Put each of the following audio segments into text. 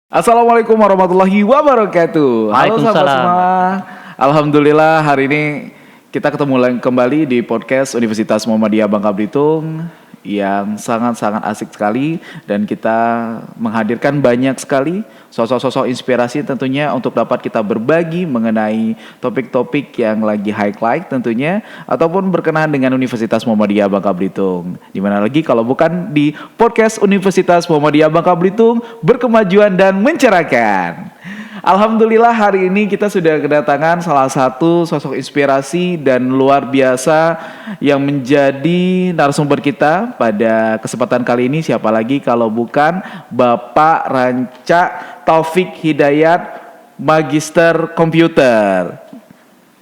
Assalamualaikum warahmatullahi wabarakatuh. Halo sahabat semua. Alhamdulillah hari ini kita ketemu kembali di podcast Universitas Muhammadiyah Bangka Belitung yang sangat-sangat asik sekali, dan kita menghadirkan banyak sekali sosok-sosok inspirasi tentunya untuk dapat kita berbagi mengenai topik-topik yang lagi highlight tentunya, ataupun berkenaan dengan Universitas Muhammadiyah Bangka Belitung. Dimana lagi kalau bukan di podcast Universitas Muhammadiyah Bangka Belitung, berkemajuan dan mencerahkan. Alhamdulillah hari ini kita sudah kedatangan salah satu sosok inspirasi dan luar biasa yang menjadi narasumber kita pada kesempatan kali ini. Siapa lagi kalau bukan Bapak Ranca Taufik Hidayat, Magister Komputer.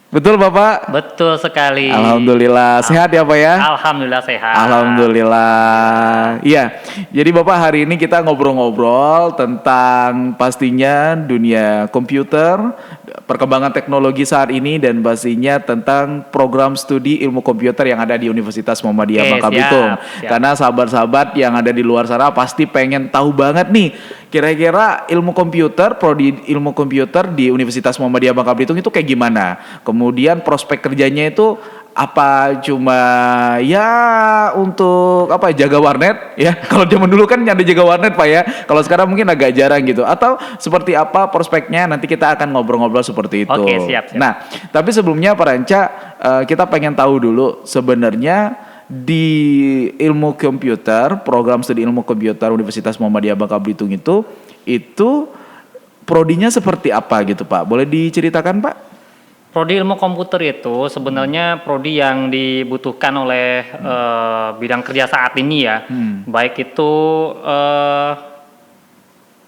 Betul Bapak? Betul sekali. Alhamdulillah. Sehat ya Pak ya? Alhamdulillah sehat. Alhamdulillah. Iya. Jadi Bapak, hari ini kita ngobrol-ngobrol tentang pastinya dunia komputer, perkembangan teknologi saat ini, dan pastinya tentang program studi ilmu komputer yang ada di Universitas Muhammadiyah Bangka Belitung. Karena sahabat-sahabat yang ada di luar sana pasti pengen tahu banget nih, kira-kira ilmu komputer, prodi ilmu komputer di Universitas Muhammadiyah Bangka Belitung itu kayak gimana? Kemudian prospek kerjanya itu apa, cuma ya untuk apa, jaga warnet ya? Kalau zaman dulu kan ada jaga warnet Pak ya. Kalau sekarang mungkin agak jarang gitu. Atau seperti apa prospeknya, nanti kita akan ngobrol-ngobrol seperti itu. Oke, siap. Nah, tapi sebelumnya Pak Ranca, kita pengen tahu dulu sebenarnya di ilmu komputer, program studi ilmu komputer Universitas Muhammadiyah Bangka Belitung itu prodinya seperti apa gitu Pak? Boleh diceritakan Pak? Prodi ilmu komputer itu sebenarnya prodi yang dibutuhkan oleh bidang kerja saat ini ya. Baik itu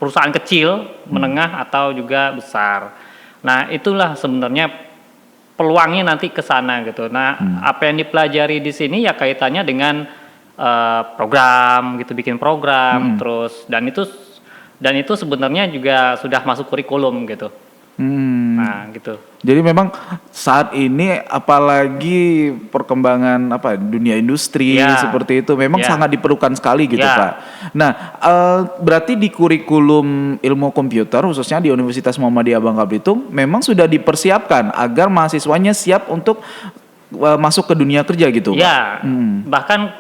perusahaan kecil, menengah atau juga besar. Nah, itulah sebenarnya peluangnya nanti ke sana gitu. Nah, apa yang dipelajari di sini ya kaitannya dengan program gitu, bikin program, terus dan itu sebenarnya juga sudah masuk kurikulum gitu. Nah, gitu. Jadi memang saat ini apalagi perkembangan dunia industri seperti itu memang sangat diperlukan sekali gitu Pak. Nah, berarti di kurikulum ilmu komputer khususnya di Universitas Muhammadiyah Bangka Belitung memang sudah dipersiapkan agar mahasiswanya siap untuk masuk ke dunia kerja gitu Pak. Ya, bahkan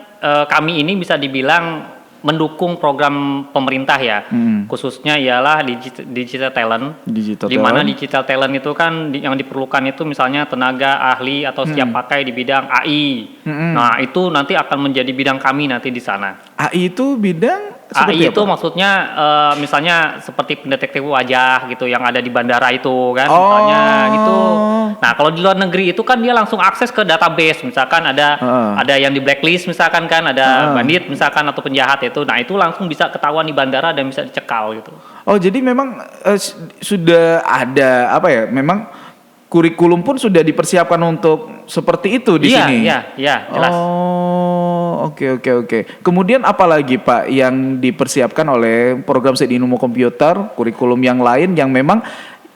kami ini bisa dibilang mendukung program pemerintah ya, khususnya ialah digital talent. Di mana digital talent itu kan yang diperlukan itu misalnya tenaga ahli atau siap pakai di bidang AI. Nah, itu nanti akan menjadi bidang kami nanti di sana. AI itu bidang seperti AI itu apa? Maksudnya misalnya seperti pendetektif wajah gitu yang ada di bandara itu kan, misalnya gitu. Nah, kalau di luar negeri itu kan dia langsung akses ke database, misalkan ada yang di blacklist misalkan kan, ada bandit misalkan atau penjahat itu. Nah, itu langsung bisa ketahuan di bandara dan bisa dicekal gitu. Oh, jadi memang sudah ada memang kurikulum pun sudah dipersiapkan untuk seperti itu di sini. Iya, jelas. Oke. Kemudian apa lagi Pak yang dipersiapkan oleh program studi ilmu komputer, kurikulum yang lain yang memang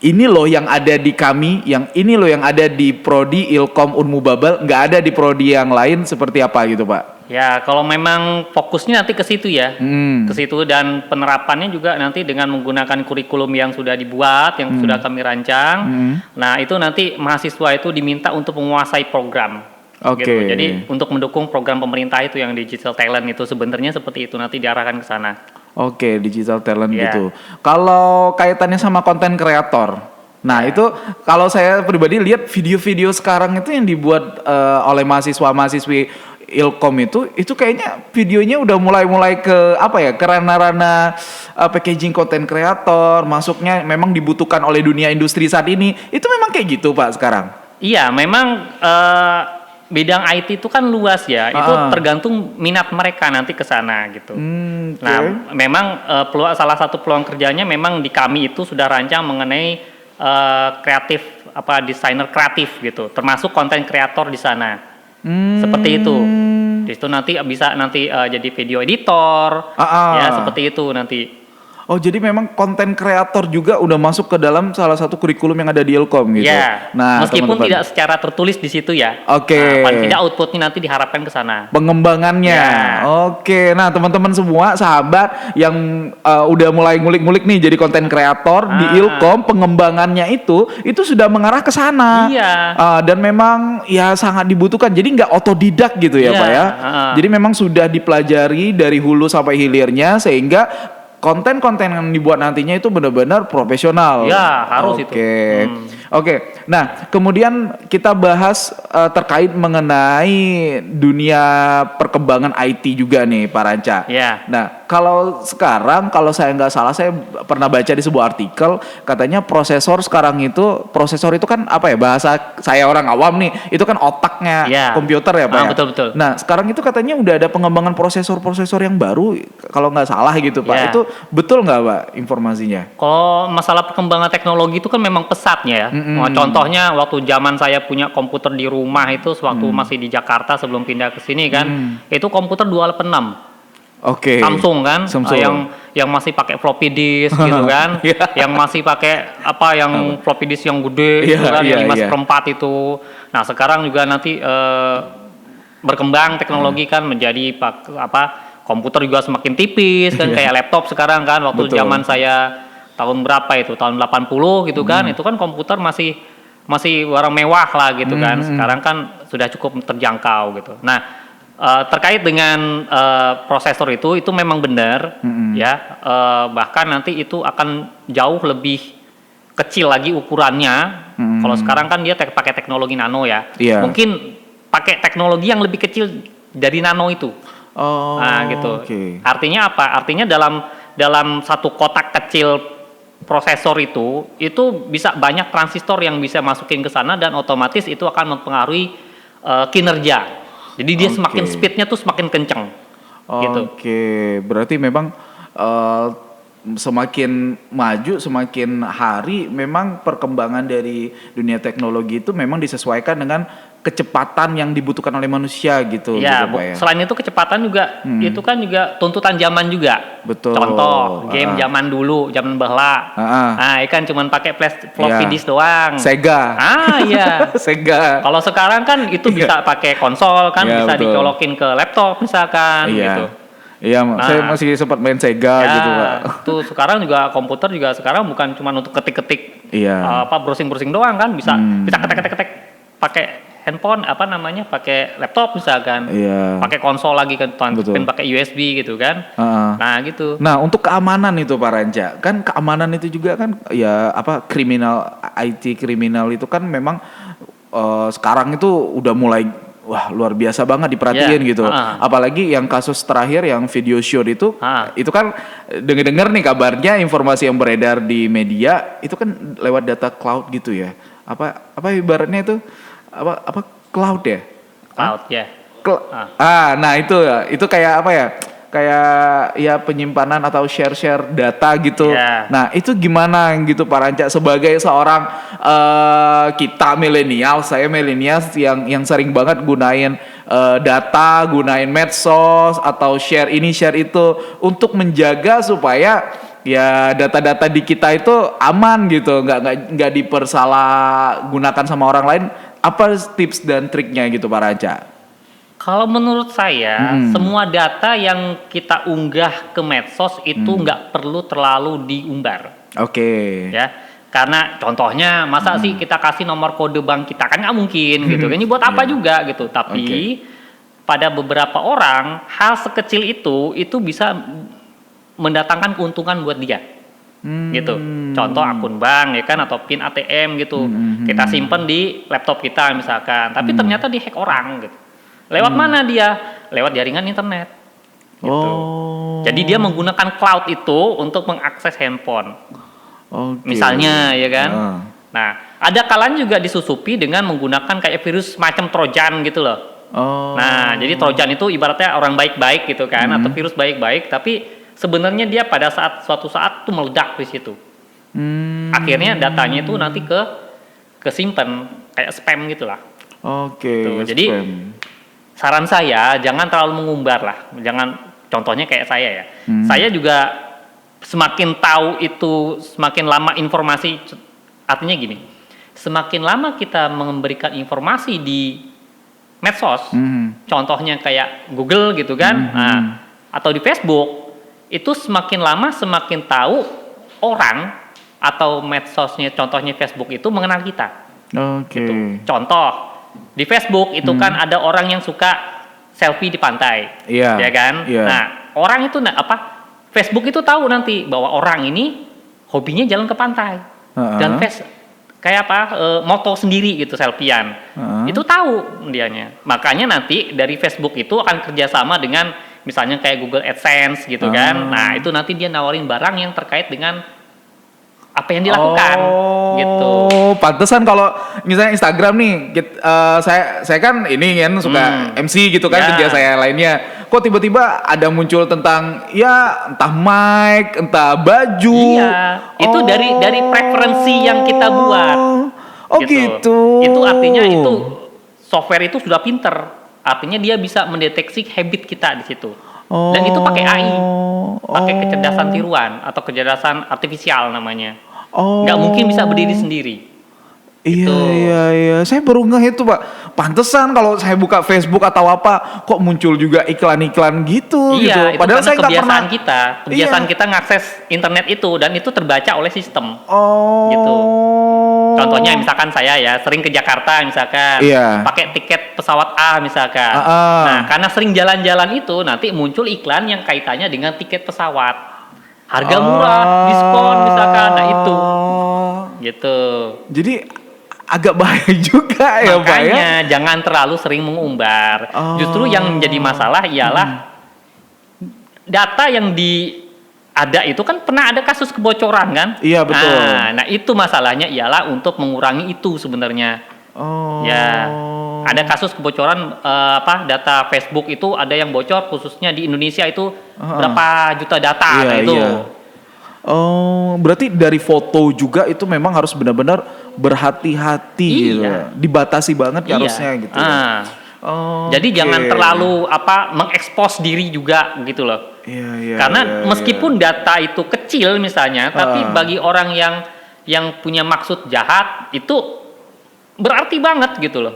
ini loh yang ada di kami, yang ini loh yang ada di prodi Ilkom Unmu Babel, nggak ada di prodi yang lain, seperti apa gitu Pak? Ya, kalau memang fokusnya nanti ke situ ya, ke situ, dan penerapannya juga nanti dengan menggunakan kurikulum yang sudah dibuat, yang sudah kami rancang. Nah, itu nanti mahasiswa itu diminta untuk menguasai program. Oke. Gitu. Jadi untuk mendukung program pemerintah itu yang digital talent itu sebenarnya seperti itu, nanti diarahkan ke sana. Oke, digital talent gitu. Kalau kaitannya sama konten kreator, nah itu kalau saya pribadi lihat video-video sekarang itu yang dibuat oleh mahasiswa-mahasiswi Ilkom itu kayaknya videonya udah mulai ke ke ranah-ranah packaging konten kreator, masuknya memang dibutuhkan oleh dunia industri saat ini. Itu memang kayak gitu Pak sekarang? Iya, memang bidang IT itu kan luas ya, itu tergantung minat mereka nanti ke sana gitu. Nah, memang salah satu peluang kerjanya memang di kami itu sudah rancang mengenai kreatif, desainer kreatif gitu, termasuk konten kreator di sana. Seperti itu. Di situ nanti bisa jadi video editor, ya seperti itu nanti. Oh, jadi memang konten kreator juga udah masuk ke dalam salah satu kurikulum yang ada di Ilkom gitu. Ya, Nah, meskipun teman-teman, tidak secara tertulis di situ ya. Oke. Nah, paling tidak outputnya nanti diharapkan ke sana. Pengembangannya. Ya. Oke. Nah, teman-teman semua sahabat yang udah mulai ngulik-ngulik nih jadi konten kreator di Ilkom, pengembangannya itu sudah mengarah ke sana. Iya. Dan memang ya sangat dibutuhkan. Jadi nggak otodidak gitu ya, Iya. Pak ya. Jadi memang sudah dipelajari dari hulu sampai hilirnya sehingga konten-konten yang dibuat nantinya itu benar-benar profesional. Ya, harus itu. Oke. Nah, kemudian kita bahas terkait mengenai dunia perkembangan IT juga nih, Pak Ranca. Ya. Nah, kalau sekarang, kalau saya nggak salah, saya pernah baca di sebuah artikel, katanya prosesor itu kan apa ya, bahasa saya orang awam nih, itu kan otaknya komputer ya, Pak ya? Betul-betul. Nah, sekarang itu katanya udah ada pengembangan prosesor-prosesor yang baru, kalau nggak salah gitu, Pak. Ya. Itu betul nggak, Pak, informasinya? Kalau masalah perkembangan teknologi itu kan memang pesatnya ya. Contohnya waktu zaman saya punya komputer di rumah itu sewaktu masih di Jakarta sebelum pindah ke sini kan, itu komputer 286. Oke. Samsung kan, Samsung. yang masih pakai floppy disk gitu kan, yang masih pakai yang floppy disk yang gede gitu kan, yang 5/4 itu. Nah sekarang juga nanti berkembang teknologi kan menjadi komputer juga semakin tipis kan, kayak laptop sekarang kan. Waktu zaman saya tahun berapa itu, tahun 80 gitu kan, itu kan komputer masih barang mewah lah gitu kan. Sekarang kan sudah cukup terjangkau gitu. Nah terkait dengan prosesor itu memang benar ya, bahkan nanti itu akan jauh lebih kecil lagi ukurannya. Kalau sekarang kan dia pakai teknologi nano ya, mungkin pakai teknologi yang lebih kecil dari nano itu. Nah gitu. Artinya apa? Artinya dalam satu kotak kecil prosesor itu bisa banyak transistor yang bisa masukin ke sana, dan otomatis itu akan mempengaruhi kinerja. Jadi dia semakin speednya tuh semakin kencang. Gitu. Berarti memang semakin maju, semakin hari memang perkembangan dari dunia teknologi itu memang disesuaikan dengan kecepatan yang dibutuhkan oleh manusia gitu. Ya, gitu, Pak, ya. Selain itu kecepatan juga, itu kan juga tuntutan zaman juga. Betul. Contoh, game zaman dulu, zaman bahla. Nah, kan cuma pakai floppy disk doang. Sega. Iya. Sega. Kalau sekarang kan itu bisa pakai konsol kan, bisa dicolokin ke laptop misalkan gitu. Iya, saya masih sempat main Sega gitu, Pak. Tuh sekarang juga komputer juga sekarang bukan cuma untuk ketik-ketik, browsing-browsing doang kan, bisa ketik-ketik pakai handphone, pakai laptop misalkan, pakai konsol lagi kan, pakai USB gitu kan. Nah gitu. Nah untuk keamanan itu Pak Ranca, kan keamanan itu juga kan ya IT kriminal itu kan memang sekarang itu udah mulai luar biasa banget diperhatiin gitu. Apalagi yang kasus terakhir yang video shoot itu kan dengar nih kabarnya, informasi yang beredar di media itu kan lewat data cloud gitu ya. Apa ibaratnya itu apa cloud ya? Cloud ya. Nah itu kayak apa ya? Kayak ya penyimpanan atau share data gitu. Nah itu gimana gitu Pak Ranca sebagai seorang kita milenial, saya milenial yang sering banget gunain data, gunain medsos atau share ini share itu untuk menjaga supaya ya data-data di kita itu aman gitu, nggak dipersalah gunakan sama orang lain. Apa tips dan triknya gitu Pak Ranca? Kalau menurut saya, semua data yang kita unggah ke medsos itu nggak perlu terlalu diumbar. Ya, karena contohnya masa sih kita kasih nomor kode bank kita, kan nggak mungkin gitu. Ini buat apa juga gitu. Tapi pada beberapa orang hal sekecil itu bisa mendatangkan keuntungan buat dia. Gitu. Contoh akun bank ya kan, atau PIN ATM gitu. Kita simpen di laptop kita misalkan, tapi ternyata dihack orang gitu. Lewat mana dia? Lewat jaringan internet. Gitu. Jadi dia menggunakan cloud itu untuk mengakses handphone. Misalnya ya kan. Nah, ada kalanya juga disusupi dengan menggunakan kayak virus macam Trojan gitu loh. Nah, jadi Trojan itu ibaratnya orang baik-baik gitu kan, atau virus baik-baik, tapi sebenarnya dia pada suatu saat tuh meledak di situ. Akhirnya datanya itu nanti kesimpan kayak spam gitulah. Jadi saran saya jangan terlalu mengumbar lah. Jangan, contohnya kayak saya ya. Saya juga semakin tahu itu semakin lama informasi, artinya gini, semakin lama kita memberikan informasi di medsos, contohnya kayak Google gitu kan, nah, atau di Facebook, itu semakin lama semakin tahu orang atau medsosnya, contohnya Facebook itu mengenal kita. Oke. Gitu. Contoh di Facebook itu kan ada orang yang suka selfie di pantai, Iya. ya kan? Iya. Nah, orang itu Facebook itu tahu nanti bahwa orang ini hobinya jalan ke pantai dan kayak moto sendiri gitu, selfiean. Itu tahu dianya. Makanya nanti dari Facebook itu akan kerjasama dengan misalnya kayak Google AdSense gitu kan. Nah, itu nanti dia nawarin barang yang terkait dengan apa yang dilakukan gitu. Pantesan kalau misalnya Instagram nih, saya kan ini kan suka MC gitu kan, kerja saya lainnya. Kok tiba-tiba ada muncul tentang ya entah mic, entah baju. Iya, itu dari preferensi yang kita buat. Oh gitu. Itu artinya itu software itu sudah pinter. Artinya dia bisa mendeteksi habit kita di situ. Dan itu pakai AI, pakai kecerdasan tiruan atau kecerdasan artifisial namanya. Nggak mungkin bisa berdiri sendiri. Iya. Saya baru ngeh itu, Pak. Pantesan kalau saya buka Facebook atau apa, kok muncul juga iklan-iklan gitu. Iya, gitu. Padahal itu saya nggak pernah. Kebiasaan kita ngakses internet itu dan itu terbaca oleh sistem. Gitu. Contohnya misalkan saya ya sering ke Jakarta misalkan, pakai tiket pesawat A misalkan. Nah, karena sering jalan-jalan itu nanti muncul iklan yang kaitannya dengan tiket pesawat. Harga murah, diskon misalkan, nah itu. Gitu. Jadi agak bahaya juga ya, Pak ya. Makanya jangan terlalu sering mengumbar. Justru yang menjadi masalah ialah data yang ada itu kan pernah ada kasus kebocoran kan? Iya, betul. Nah itu masalahnya ialah untuk mengurangi itu sebenarnya. Ya, ada kasus kebocoran data Facebook itu ada yang bocor khususnya di Indonesia itu berapa juta data itu. Berarti dari foto juga itu memang harus benar-benar berhati-hati gitu. Dibatasi banget harusnya gitu. Jadi jangan terlalu mengekspos diri juga gitu loh. Karena meskipun data itu kecil misalnya, tapi bagi orang yang punya maksud jahat itu berarti banget gitu loh.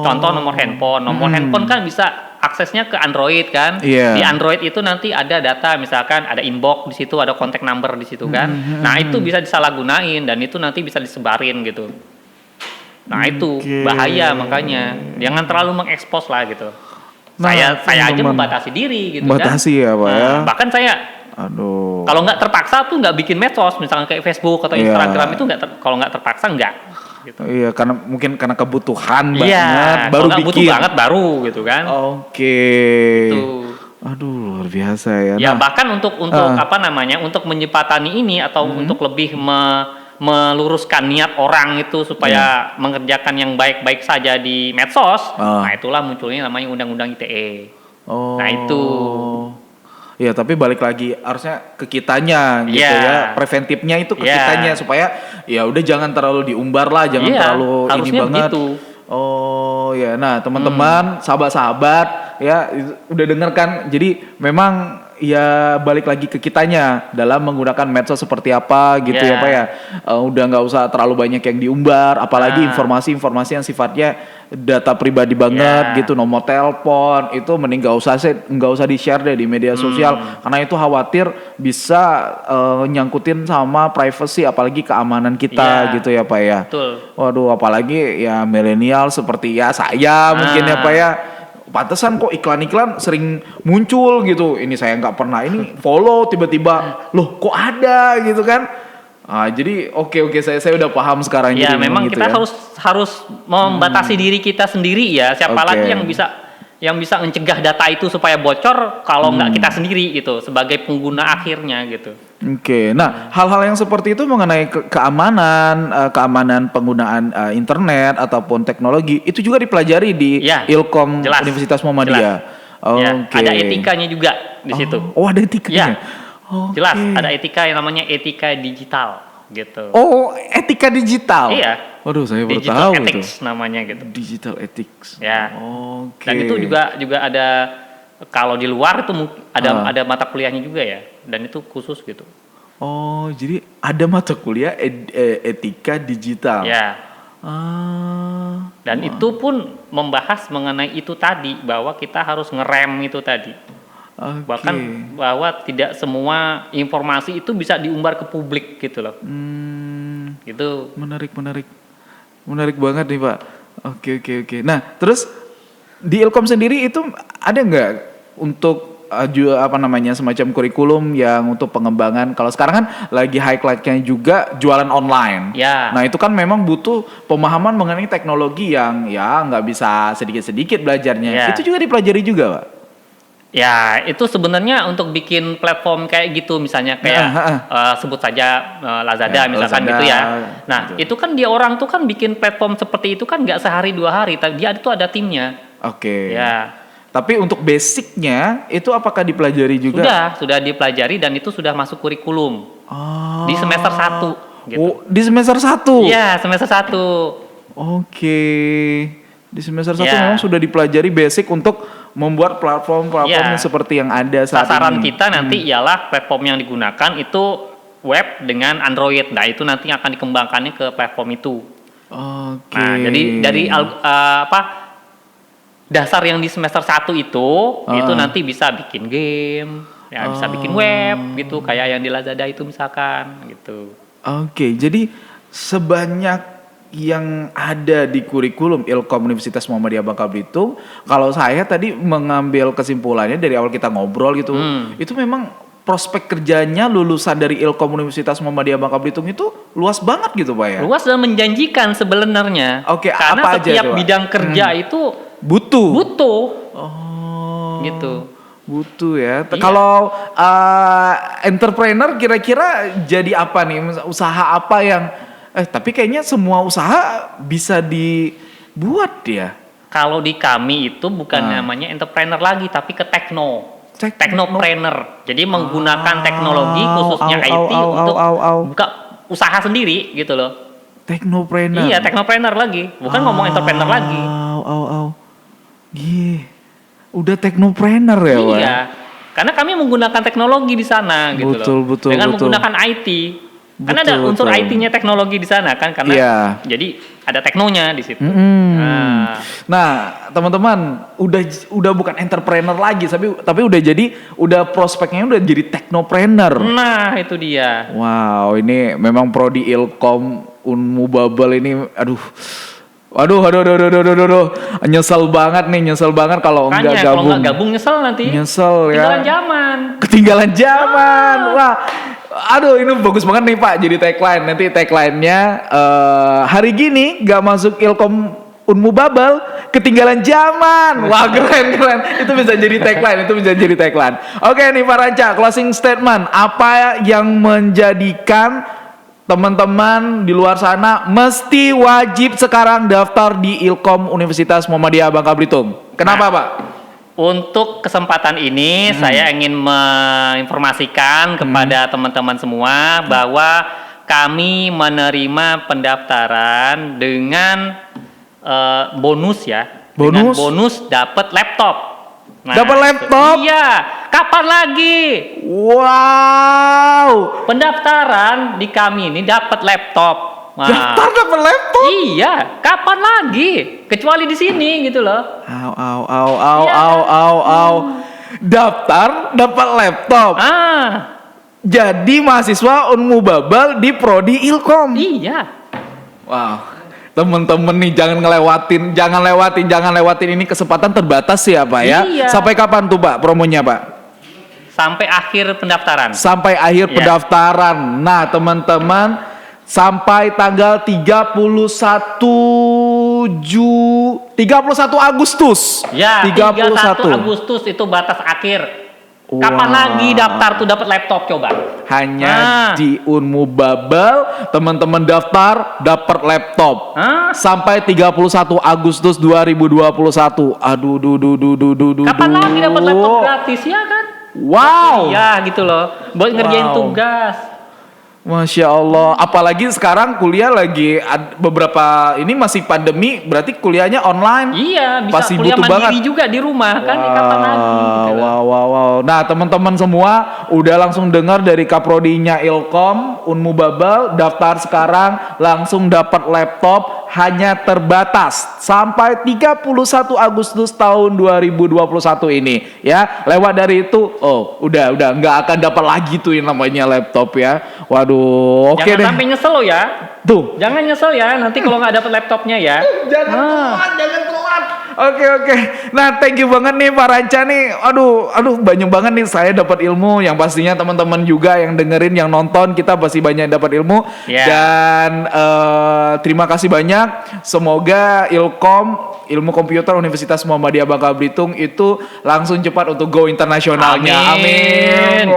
Contoh nomor handphone kan bisa aksesnya ke Android kan. Di Android itu nanti ada data, misalkan ada inbox di situ, ada contact number di situ kan. Nah, itu bisa disalahgunain dan itu nanti bisa disebarin gitu. Nah, itu bahaya, makanya jangan terlalu mengekspos lah gitu. Saya aja membatasi diri gitu kan. Membatasi ya, Pak ya. Bahkan saya kalau nggak terpaksa tuh nggak bikin medsos, misalkan kayak Facebook atau Instagram itu kalau nggak terpaksa nggak. Gitu. Iya, karena kebutuhan banget baru bikin. Butuh banget baru gitu kan. Gitu. Aduh, luar biasa ya. Ya, bahkan untuk untuk menjembatani ini atau untuk lebih meluruskan niat orang itu supaya mengerjakan yang baik-baik saja di medsos. Nah, itulah munculnya namanya Undang-Undang ITE. Nah, itu. Iya, tapi balik lagi harusnya ke kitanya gitu ya. Preventifnya itu ke kitanya supaya ya udah jangan terlalu diumbar lah, jangan terlalu ini banget. Begitu. Nah teman-teman, sahabat-sahabat ya udah denger kan. Jadi memang ya balik lagi ke kitanya dalam menggunakan medsos seperti apa gitu ya Pak ya. Udah nggak usah terlalu banyak yang diumbar, apalagi informasi-informasi yang sifatnya data pribadi banget gitu, nomor telepon itu mending nggak usah di-share deh di media sosial karena itu khawatir bisa nyangkutin sama privacy apalagi keamanan kita gitu ya Pak ya. Betul. Waduh, apalagi ya milenial seperti ya saya mungkin ya Pak ya. Pantesan kok iklan-iklan sering muncul gitu. Ini saya nggak pernah ini follow tiba-tiba loh kok ada gitu kan. Jadi oke saya udah paham sekarang. Ya jadi memang gitu kita ya. harus membatasi diri kita sendiri ya. Siapa lagi yang bisa mencegah data itu supaya bocor kalau nggak kita sendiri gitu sebagai pengguna akhirnya gitu. Nah hal-hal yang seperti itu mengenai keamanan penggunaan internet ataupun teknologi itu juga dipelajari di Ilkom Universitas Muhammadiyah. Ada etikanya juga di situ. Ada etikanya. Jelas ada etika yang namanya etika digital gitu. Etika digital. Iya. Waduh, saya baru digital tahu ethics namanya gitu. Digital ethics. Ya. Dan itu juga ada Kalau di luar itu ada mata kuliahnya juga ya, dan itu khusus gitu. Oh, jadi ada mata kuliah etika digital. Ya. Dan itu pun membahas mengenai itu tadi, bahwa kita harus ngerem itu tadi. Okay. Bahkan bahwa tidak semua informasi itu bisa diumbar ke publik gitu loh. Gitu. Menarik banget nih Pak. Oke. Nah, terus di Ilkom sendiri itu ada nggak untuk semacam kurikulum yang untuk pengembangan? Kalau sekarang kan lagi highlight-nya juga jualan online. Ya. Nah itu kan memang butuh pemahaman mengenai teknologi yang ya nggak bisa sedikit-sedikit belajarnya. Ya. Itu juga dipelajari juga Pak? Ya, itu sebenarnya untuk bikin platform kayak gitu, misalnya kayak sebut saja Lazada misalkan Lazada, gitu ya. Nah, gitu. Itu kan dia orang tuh kan bikin platform seperti itu kan nggak sehari 2 hari, dia itu ada timnya. Oke. Ya. Tapi untuk basicnya itu apakah dipelajari juga? Sudah dipelajari dan itu sudah masuk kurikulum. Di semester 1 gitu. Oh, di semester 1? Iya, semester 1. Oke. Di semester 1 memang sudah dipelajari basic untuk membuat platform-platform seperti yang ada saat Sasaran ini. kita nanti ialah platform yang digunakan itu web dengan Android. Nah, itu nanti akan dikembangkannya ke platform itu. Oke. Nah, jadi dari dasar yang di semester 1 itu nanti bisa bikin game, ya bisa bikin web gitu, kayak yang di Lazada itu misalkan gitu. Oke, jadi sebanyak yang ada di kurikulum Ilkom Universitas Muhammadiyah Bangka Belitung, kalau saya tadi mengambil kesimpulannya dari awal kita ngobrol gitu, itu memang prospek kerjanya lulusan dari Ilkom Universitas Muhammadiyah Bangka Belitung itu luas banget gitu Pak ya? Luas dan menjanjikan sebenarnya. Oke, karena apa aja setiap itu, bidang kerja itu butuh. Oh. Gitu. Butuh ya. Iya. Kalau entrepreneur kira-kira jadi apa nih? Usaha apa yang tapi kayaknya semua usaha bisa dibuat ya. Kalau di kami itu bukan namanya entrepreneur lagi, tapi ke technopreneur. Jadi menggunakan teknologi khususnya IT untuk buka usaha sendiri gitu loh. Technopreneur. Iya, technopreneur lagi. Bukan ngomong entrepreneur lagi. Udah technopreneur ya, Pak? Iya. Karena kami menggunakan teknologi di sana gitu loh. Dengan menggunakan IT. Karena ada unsur IT-nya teknologi di sana kan, karena jadi ada teknonya di situ. Nah, teman-teman, udah bukan entrepreneur lagi, tapi udah prospeknya udah jadi technopreneur. Nah, itu dia. Wow, ini memang prodi Ilkom Unmu Babel ini aduh, nyesel banget kalau enggak gabung. Kalau enggak gabung nyesel nanti. Nyesel ya. Ketinggalan zaman. Wah. Aduh, ini bagus banget nih Pak jadi tagline. Nanti tagline-nya hari gini gak masuk Ilkom Unmu Babel, ketinggalan zaman. Wah, keren. Itu bisa jadi tagline, Oke nih Pak Ranca, closing statement. Apa yang menjadikan teman-teman di luar sana mesti wajib sekarang daftar di Ilkom Universitas Muhammadiyah Bangka Belitung? Kenapa Pak? Untuk kesempatan ini saya ingin menginformasikan kepada teman-teman semua bahwa kami menerima pendaftaran dengan bonus ya. Dengan bonus dapat laptop. Nah, dapat laptop? Iya. Kapan lagi? Wow. Pendaftaran di kami ini dapat laptop. Nah, daftar dapat laptop? Iya, kapan lagi? Kecuali di sini gitu loh. Daftar dapat laptop. Jadi mahasiswa Unmu Babel di prodi Ilkom. Iya. Wow. Temen-temen nih jangan lewatin ini, kesempatan terbatas ya Pak ya. Iya. Sampai kapan tuh Pak promonya Pak? Sampai akhir pendaftaran. Sampai akhir pendaftaran. Nah, teman-teman, sampai tanggal 31 Agustus. Ya, 31 Agustus itu batas akhir. Kapan lagi daftar tuh dapat laptop coba? Hanya di Unmu Babel, teman-teman daftar dapat laptop. Sampai 31 Agustus 2021. Aduh. Kapan lagi dapat laptop gratis ya kan? Wow. Iya gitu loh. Buat ngerjain tugas. Masya Allah, apalagi sekarang kuliah lagi beberapa ini masih pandemi, berarti kuliahnya online. Iya, bisa pasti kuliah butuh mandiri banget juga di rumah kan, kapan lagi gitu loh. Wow. Nah, teman-teman semua udah langsung dengar dari kaprodinya Ilkom, Unmu Babel, daftar sekarang langsung dapat laptop hanya terbatas sampai 31 Agustus tahun 2021 ini ya. Lewat dari itu, udah nggak akan dapat lagi tuh yang namanya laptop ya. Waduh, oke deh. Jangan sampai nyesel lo ya. Tuh. Jangan nyesel ya nanti kalau nggak dapat laptopnya ya. Jangan telat. Oke. Nah, thank you banget nih Pak Ranca nih. Aduh banyak banget nih saya dapat ilmu, yang pastinya teman-teman juga yang dengerin, yang nonton, kita pasti banyak dapat ilmu. Dan terima kasih banyak. Semoga Ilmu Komputer Universitas Muhammadiyah Bangka Belitung itu langsung cepat untuk go internasionalnya. Amin.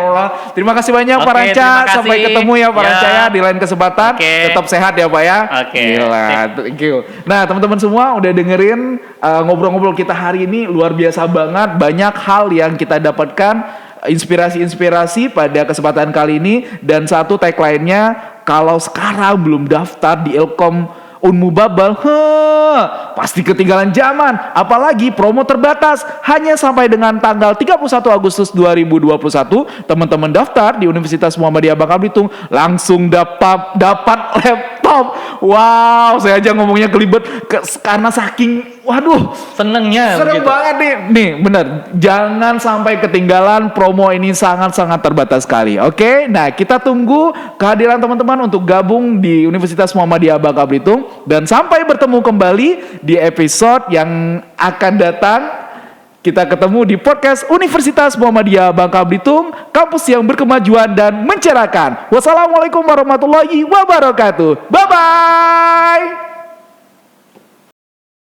Terima kasih banyak Pak Ranca. Sampai ketemu ya Pak Ranca ya di lain kesempatan. Tetap sehat ya Pak ya. Gila, thank you. Nah, teman-teman semua udah dengerin ngobrol-ngobrol kita hari ini, luar biasa banget. Banyak hal yang kita dapatkan, inspirasi-inspirasi pada kesempatan kali ini. Dan satu tagline-nya, kalau sekarang belum daftar di Ilkom Unmu Babel, pasti ketinggalan zaman. Apalagi promo terbatas hanya sampai dengan tanggal 31 Agustus 2021. Teman-teman daftar di Universitas Muhammadiyah Bangka Belitung langsung dapat laptop. Wow, saya aja ngomongnya kelibet karena saking senengnya. Seneng banget nih bener. Jangan sampai ketinggalan, promo ini sangat-sangat terbatas sekali. Oke, nah kita tunggu kehadiran teman-teman untuk gabung di Universitas Muhammadiyah Bangka Belitung. Dan sampai bertemu kembali di episode yang akan datang. Kita ketemu di podcast Universitas Muhammadiyah Bangka Belitung, kampus yang berkemajuan dan mencerahkan. Wassalamualaikum warahmatullahi wabarakatuh. Bye-bye.